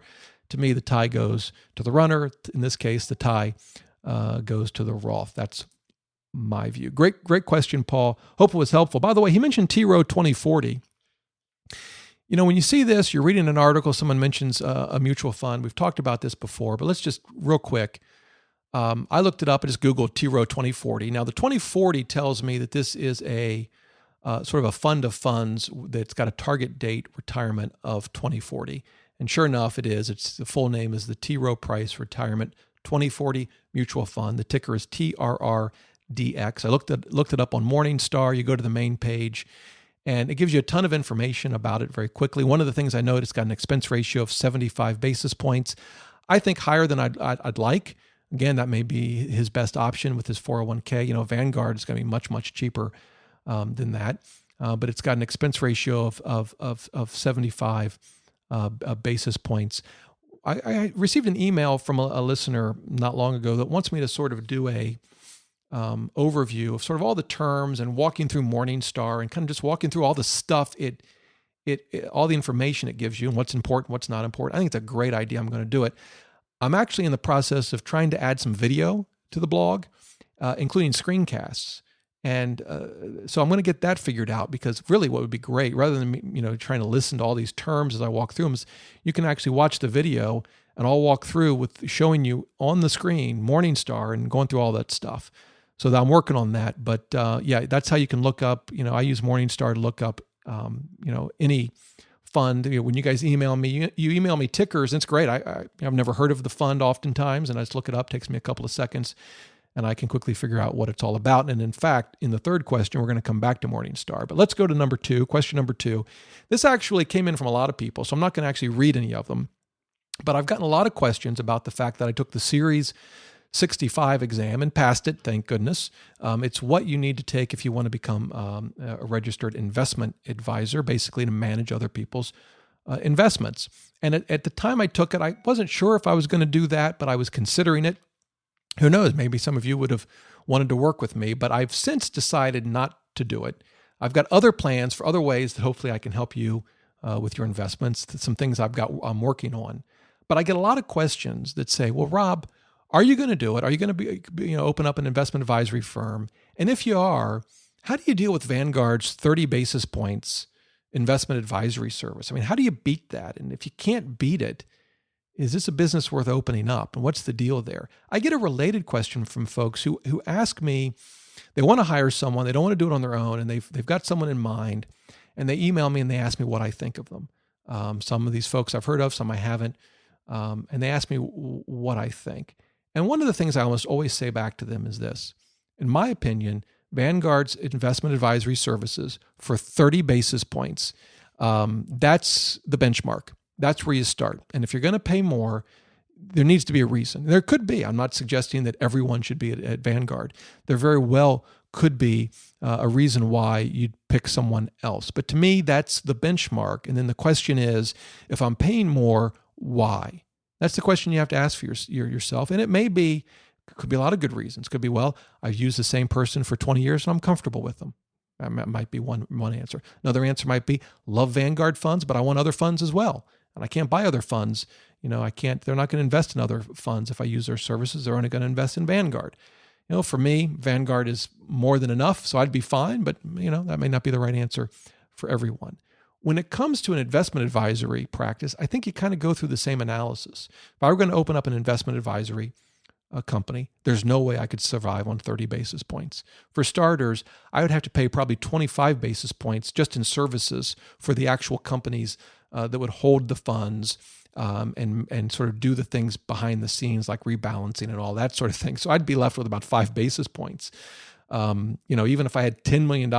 To me, the tie goes to the runner. In this case, the tie goes to the Roth. That's my view. Great question, Paul. Hope it was helpful. By the way, he mentioned T-Row 2040. When you see this, you're reading an article, someone mentions a mutual fund. We've talked about this before, but let's just real quick. I looked it up. I just Googled T-Row 2040. Now, the 2040 tells me that this is a sort of a fund of funds that's got a target date retirement of 2040. And sure enough, it is. The full name is the T. Rowe Price Retirement 2040 Mutual Fund. The ticker is TRRDX. I looked it up on Morningstar. You go to the main page, and it gives you a ton of information about it very quickly. One of the things I noticed, it's got an expense ratio of 75 basis points. I think higher than I'd like. Again, that may be his best option with his 401k. Vanguard is going to be much, much cheaper than that. But it's got an expense ratio of 75 basis points. I received an email from a listener not long ago that wants me to sort of do a overview of sort of all the terms and walking through Morningstar and kind of just walking through all the stuff it all the information it gives you and what's important, what's not important. I think it's a great idea. I'm going to do it. I'm actually in the process of trying to add some video to the blog, including screencasts. And so I'm going to get that figured out, because really what would be great, rather than me, trying to listen to all these terms as I walk through them, is you can actually watch the video and I'll walk through with showing you on the screen Morningstar and going through all that stuff. So I'm working on that. But yeah, that's how you can look up. I use Morningstar to look up, any fund. When you guys email me, you email me tickers, and it's great. I've never heard of the fund oftentimes, and I just look it up. It takes me a couple of seconds, and I can quickly figure out what it's all about. And in fact, in the third question, we're going to come back to Morningstar. But let's go to number 2, question number 2. This actually came in from a lot of people, so I'm not going to actually read any of them. But I've gotten a lot of questions about the fact that I took the Series 65 exam and passed it, thank goodness. It's what you need to take if you want to become a registered investment advisor, basically to manage other people's investments. And at the time I took it, I wasn't sure if I was going to do that, but I was considering it. Who knows, maybe some of you would have wanted to work with me, but I've since decided not to do it. I've got other plans for other ways that hopefully I can help you with your investments, some things I'm working on. But I get a lot of questions that say, well, Rob, are you going to do it? Are you going to open up an investment advisory firm? And if you are, how do you deal with Vanguard's 30 basis points investment advisory service? I mean, how do you beat that? And if you can't beat it, is this a business worth opening up? And what's the deal there? I get a related question from folks who ask me, they want to hire someone, they don't want to do it on their own, and they've got someone in mind, and they email me and they ask me what I think of them. Some of these folks I've heard of, some I haven't, and they ask me what I think. And one of the things I almost always say back to them is this: in my opinion, Vanguard's investment advisory services for 30 basis points, that's the benchmark. That's where you start. And if you're going to pay more, there needs to be a reason. There could be. I'm not suggesting that everyone should be at Vanguard. There very well could be a reason why you'd pick someone else. But to me, that's the benchmark. And then the question is, if I'm paying more, why? That's the question you have to ask for yourself. And it could be a lot of good reasons. It could be, well, I've used the same person for 20 years and I'm comfortable with them. That might be one answer. Another answer might be, love Vanguard funds, but I want other funds as well. And I can't buy other funds. They're not going to invest in other funds if I use their services. They're only going to invest in Vanguard. For me, Vanguard is more than enough, so I'd be fine, but that may not be the right answer for everyone. When it comes to an investment advisory practice, I think you kind of go through the same analysis. If I were going to open up an investment advisory company, there's no way I could survive on 30 basis points. For starters, I would have to pay probably 25 basis points just in services for the actual companies that would hold the funds and sort of do the things behind the scenes, like rebalancing and all that sort of thing. So I'd be left with about 5 basis points. Even if I had $10 million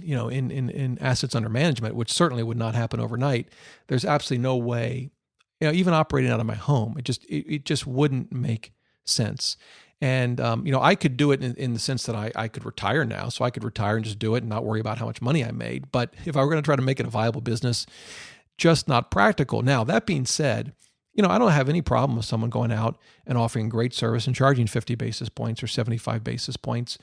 in assets under management, which certainly would not happen overnight, there's absolutely no way, even operating out of my home, it just wouldn't make sense. And, I could do it in the sense that I could retire now. So I could retire and just do it and not worry about how much money I made. But if I were going to try to make it a viable business, just not practical. Now, that being said, I don't have any problem with someone going out and offering great service and charging 50 basis points or 75 basis points.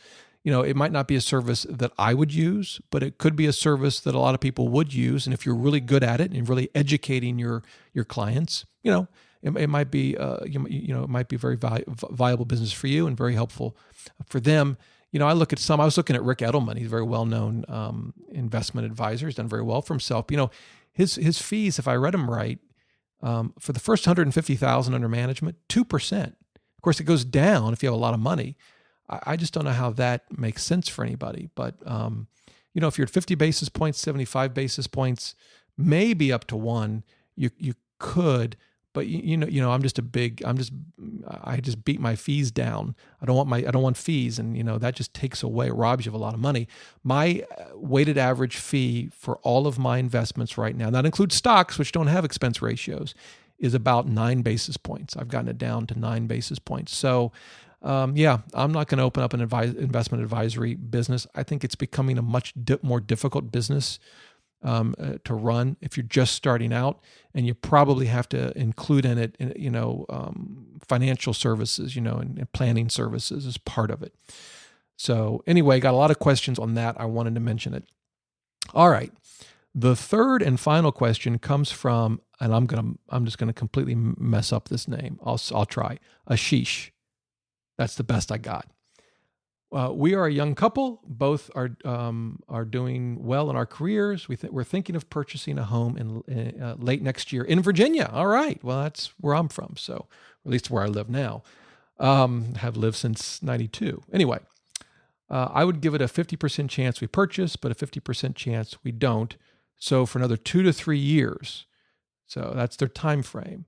It might not be a service that I would use, but it could be a service that a lot of people would use. And if you're really good at it and really educating your clients, it might be it might be a very viable business for you and very helpful for them. I was looking at Rick Edelman. He's a very well-known investment advisor. He's done very well for himself. His fees, if I read them right, for the first $150,000 under management, 2%. Of course, it goes down if you have a lot of money. I just don't know how that makes sense for anybody. But if you're at 50 basis points, 75 basis points, maybe up to 1, you could. But I just beat my fees down. I don't want fees, and that just takes away, robs you of a lot of money. My weighted average fee for all of my investments right now, that includes stocks, which don't have expense ratios, is about 9 basis points. I've gotten it down to 9 basis points. So, I'm not going to open up an investment advisory business. I think it's becoming a much more difficult business to run if you're just starting out, and you probably have to include in it, financial services, and planning services as part of it. So anyway, got a lot of questions on that. I wanted to mention it. All right. The third and final question comes from, and I'm just gonna completely mess up this name. I'll try. Ashish. That's the best I got. We are a young couple. Both are doing well in our careers. We're thinking of purchasing a home in late next year in Virginia. All right. Well, that's where I'm from. So, or at least where I live now. Have lived since '92. Anyway, I would give it a 50% chance we purchase, but a 50% chance we don't. So for another 2 to 3 years. So that's their time frame.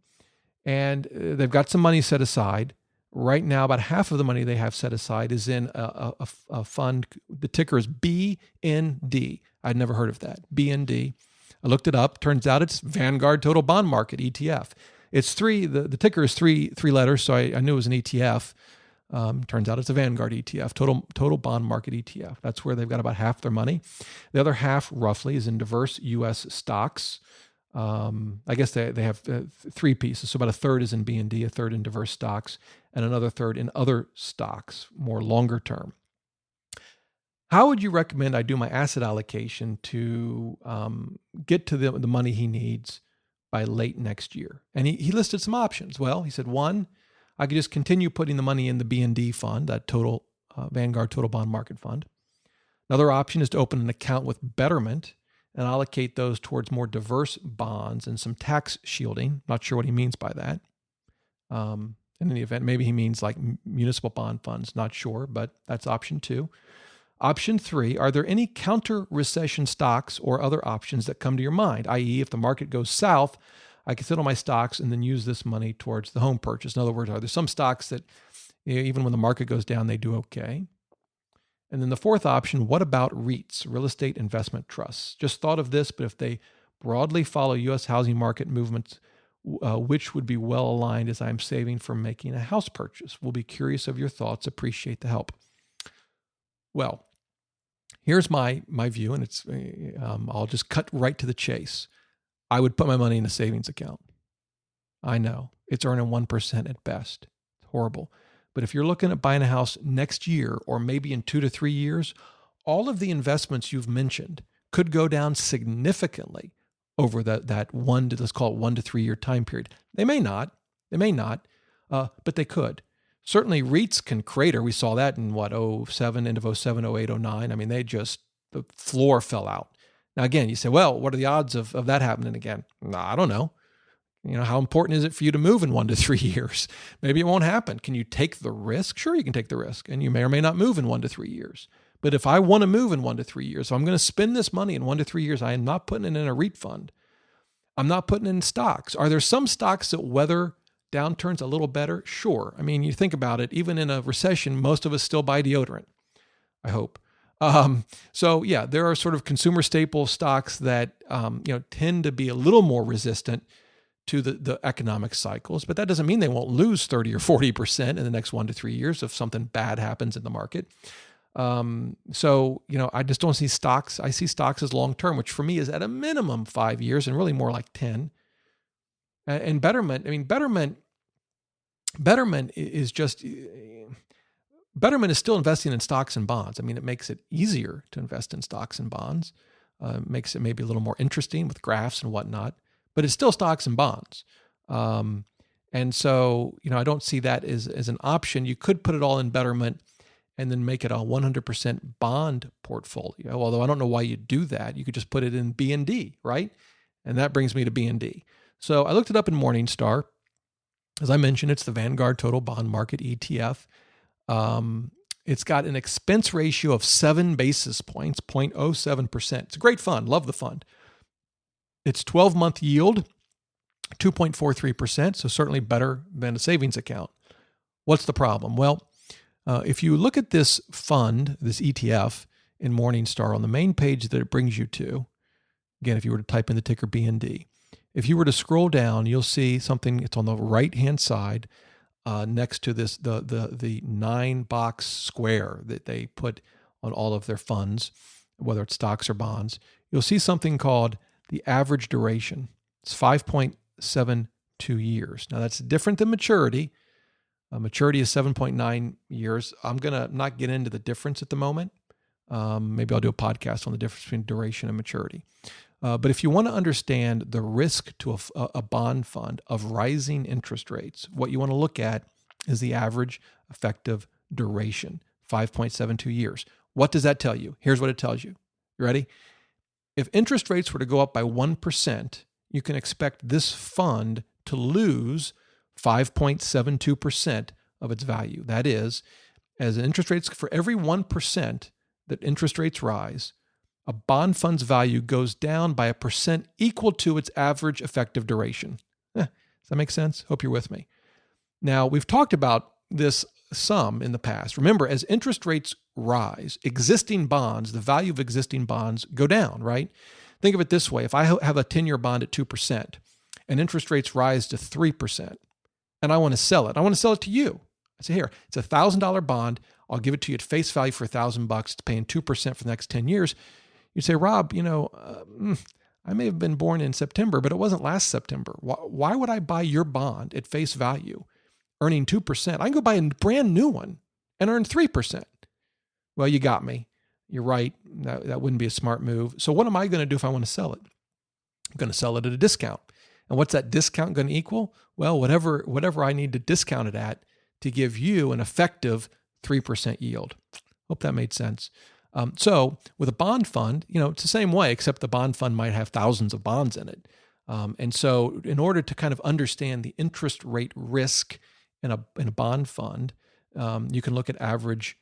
And they've got some money set aside. Right now, about half of the money they have set aside is in a fund. The ticker is BND. I'd never heard of that. BND. I looked it up. Turns out it's Vanguard Total Bond Market ETF. It's the ticker is three letters, so I knew it was an ETF. Turns out it's a Vanguard ETF, total bond market ETF. That's where they've got about half their money. The other half, roughly, is in diverse U.S. stocks. I guess they have three pieces. So about a third is in B&D, a third in diverse stocks, and another third in other stocks, more longer term. How would you recommend I do my asset allocation to get to the money he needs by late next year? And he listed some options. Well, he said, one, I could just continue putting the money in the B&D fund, that Vanguard Total Bond Market Fund. Another option is to open an account with Betterment and allocate those towards more diverse bonds and some tax shielding. Not sure what he means by that. In any event, maybe he means like municipal bond funds. Not sure, but that's option 2. Option 3, are there any counter-recession stocks or other options that come to your mind? I.e., if the market goes south, I can sit on my stocks and then use this money towards the home purchase. In other words, are there some stocks that even when the market goes down, they do okay? And then the fourth option, what about REITs, real estate investment trusts? Just thought of this, but if they broadly follow U.S. housing market movements, which would be well aligned as I'm saving for making a house purchase? We'll be curious of your thoughts. Appreciate the help. Well, here's my view, and it's I'll just cut right to the chase. I would put my money in a savings account. I know it's earning 1% at best. It's horrible. But if you're looking at buying a house next year or maybe in 2 to 3 years, all of the investments you've mentioned could go down significantly over that let's call it 1 to 3 year time period. They may not, but they could. Certainly REITs can crater. We saw that in 07, end of 07, 08, 09. I mean, the floor fell out. Now, again, you say, well, what are the odds of that happening again? I don't know. How important is it for you to move in 1 to 3 years? Maybe it won't happen. Can you take the risk? Sure, you can take the risk, and you may or may not move in 1 to 3 years. But if I want to move in 1 to 3 years, so I'm going to spend this money in 1 to 3 years, I am not putting it in a REIT fund. I'm not putting it in stocks. Are there some stocks that weather downturns a little better? Sure. I mean, you think about it, even in a recession, most of us still buy deodorant, I hope. So yeah, there are sort of consumer staple stocks that, tend to be a little more resistant to the economic cycles, but that doesn't mean they won't lose 30 or 40% in the next 1 to 3 years if something bad happens in the market. I just don't see stocks. I see stocks as long-term, which for me is at a minimum 5 years and really more like 10. And Betterment is still investing in stocks and bonds. I mean, it makes it easier to invest in stocks and bonds, makes it maybe a little more interesting with graphs and whatnot, but it's still stocks and bonds. And so, I don't see that as an option. You could put it all in Betterment and then make it a 100% bond portfolio. Although I don't know why you'd do that. You could just put it in B&D, right? And that brings me to B&D. So I looked it up in Morningstar. As I mentioned, it's the Vanguard Total Bond Market ETF. It's got an expense ratio of 7 basis points, 0.07%. It's a great fund. Love the fund. Its 12-month yield, 2.43%, so certainly better than a savings account. What's the problem? Well, if you look at this fund, this ETF in Morningstar on the main page that it brings you to, again, if you were to type in the ticker BND, if you were to scroll down, you'll see something. It's on the right-hand side next to this the 9-box square that they put on all of their funds, whether it's stocks or bonds. You'll see something called the average duration. It's 5.72 years. Now, that's different than maturity. Maturity is 7.9 years. I'm going to not get into the difference at the moment. Maybe I'll do a podcast on the difference between duration and maturity. But if you want to understand the risk to a bond fund of rising interest rates, what you want to look at is the average effective duration, 5.72 years. What does that tell you? Here's what it tells you. You ready? If interest rates were to go up by 1%, you can expect this fund to lose 5.72% of its value. That is, as interest rates, for every 1% that interest rates rise, a bond fund's value goes down by 1% equal to its average effective duration. Does that make sense? Hope you're with me. Now, we've talked about this some in the past. Remember, as interest rates rise, existing bonds, the value of existing bonds go down, right? Think of it this way. If I have a 10-year bond at 2% and interest rates rise to 3% and I want to sell it to you. I say, here, it's a $1,000 bond. I'll give it to you at face value for $1,000. It's paying 2% for the next 10 years. You say, Rob, I may have been born in September, but it wasn't last September. Why would I buy your bond at face value, earning 2%? I can go buy a brand new one and earn 3%. Well, you got me. You're right. That wouldn't be a smart move. So what am I going to do if I want to sell it? I'm going to sell it at a discount. And what's that discount going to equal? Well, whatever I need to discount it at to give you an effective 3% yield. Hope that made sense. So with a bond fund, it's the same way, except the bond fund might have thousands of bonds in it. And so in order to kind of understand the interest rate risk in a bond fund, you can look at average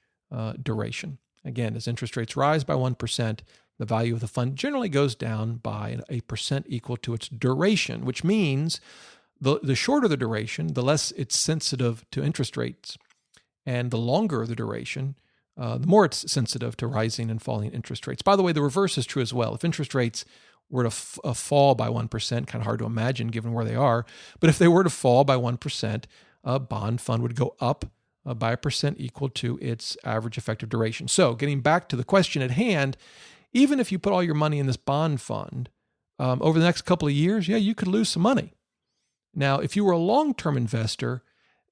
duration. Again, as interest rates rise by 1%, the value of the fund generally goes down by 1% equal to its duration, which means the shorter the duration, the less it's sensitive to interest rates. And the longer the duration, the more it's sensitive to rising and falling interest rates. By the way, the reverse is true as well. If interest rates were to fall by 1%, kind of hard to imagine given where they are, but if they were to fall by 1%, a bond fund would go up by 1% equal to its average effective duration. So getting back to the question at hand, even if you put all your money in this bond fund, over the next couple of years, you could lose some money. Now, if you were a long-term investor,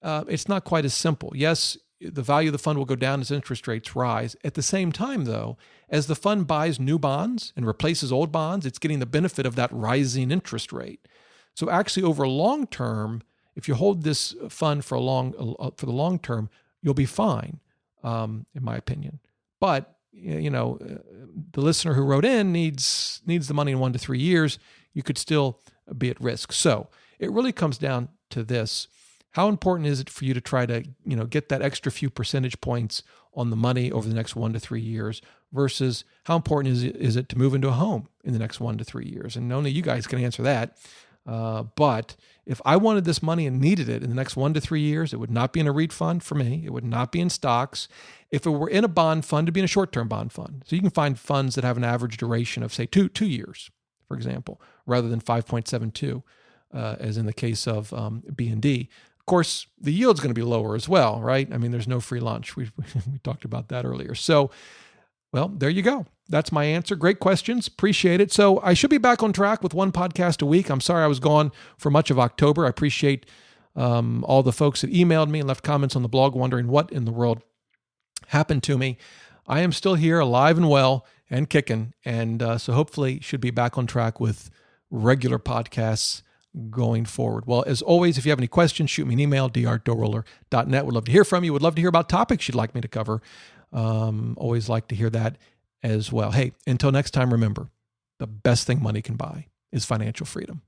it's not quite as simple. Yes, the value of the fund will go down as interest rates rise. At the same time, though, as the fund buys new bonds and replaces old bonds, it's getting the benefit of that rising interest rate. So actually, over long term, if you hold this fund for the long term, you'll be fine, in my opinion. But the listener who wrote in needs the money in 1 to 3 years. You could still be at risk. So it really comes down to this. How important is it for you to try to, get that extra few percentage points on the money over the next 1 to 3 years versus how important is it to move into a home in the next 1 to 3 years? And only you guys can answer that. But if I wanted this money and needed it in the next 1 to 3 years, it would not be in a REIT fund for me. It would not be in stocks. If it were in a bond fund, it'd be in a short-term bond fund. So you can find funds that have an average duration of, say, two years, for example, rather than 5.72, as in the case of B&D. Of course, the yield's going to be lower as well, right? I mean, there's no free lunch. We talked about that earlier. So, well, there you go. That's my answer. Great questions. Appreciate it. So I should be back on track with one podcast a week. I'm sorry I was gone for much of October. I appreciate all the folks that emailed me and left comments on the blog wondering what in the world happened to me. I am still here, alive and well and kicking. And so hopefully should be back on track with regular podcasts going forward. Well, as always, if you have any questions, shoot me an email, dr@doughroller.net. Would love to hear from you. Would love to hear about topics you'd like me to cover. Always like to hear that as well. Hey, until next time, remember, the best thing money can buy is financial freedom.